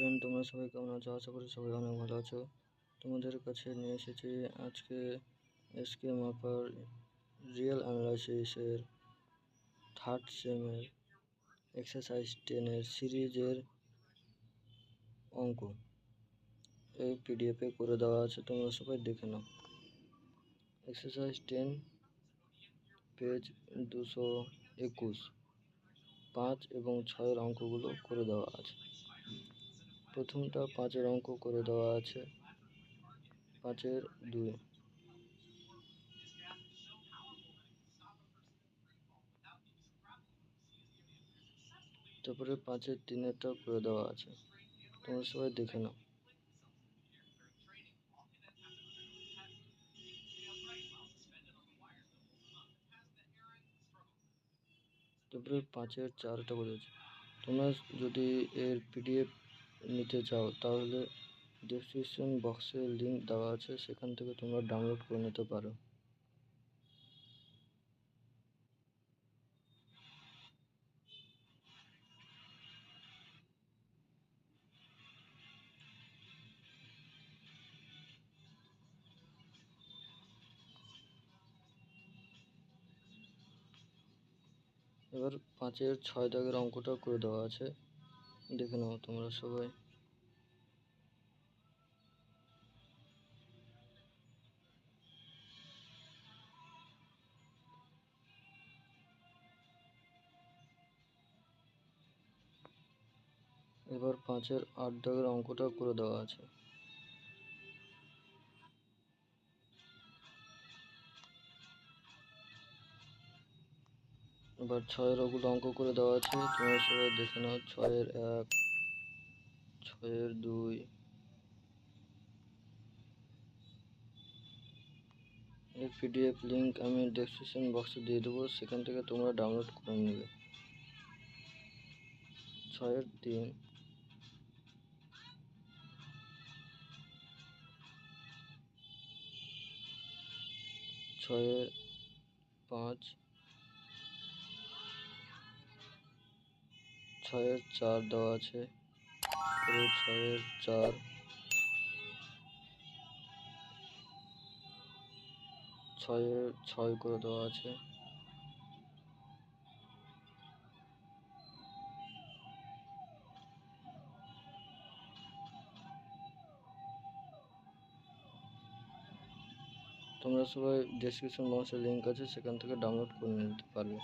Friend, তোমরা সবাই কেমন আছো? আশা করি সবাই অনেক ভালো আছো। তোমাদের কাছে নিয়ে এসেছি আজকে এসকে মাপার রিয়েল অ্যানালাইসিসের থার্ড সেমের এক্সারসাইজ 10-এর সিরিজের অঙ্ক। এই পিডিএফে করে দেওয়া আছে, তোমরা সবাই দেখে নাও। এক্সারসাইজ 10 পেজ 221, 5 এবং 6-এর অঙ্কগুলো করে দেওয়া আছে। প্রথমটা 5-এর অঙ্ক করে দেওয়া আছে 5-এর 2। তারপরে 5-এর 3-এরটা করে দেওয়া আছে, তোমরা সবাই দেখে নাও। তারপরে 5-এর 4টা করেছে। তোমরা যদি এর পিডিএফ নিতে চাও তাহলে ডেসক্রিপশন বক্সে লিঙ্ক দেওয়া আছে, সেখান থেকে তোমরা ডাউনলোড করে নিতে পারো। এবার 5-এর 6 দাগের অঙ্কটা করে দেওয়া আছে, দেখে নাও তোমরা সবাই। এবার 5-এর 8 দাগের অঙ্কটা করে দেওয়া আছে। এবার 6-এর ওগুলো অঙ্ক করে দেওয়া আছে, তোমরা সবাই দেখে নাও। 6-এর 1, 6-এর 2, এর পিডিএফ লিঙ্ক আমি ডেসক্রিপশন বক্সে দিয়ে দেবো, সেখান থেকে তোমরা ডাউনলোড করে নেবে। 6-এর 3, 6-এর 5, 6-এর 4 দেওয়া আছে। 6-এর 4, 6-এর 6 করে দেওয়া আছে। তোমরা সবাই ডেসক্রিপশন বক্সে লিঙ্ক আছে, সেখান থেকে ডাউনলোড করে নিতে পারবে।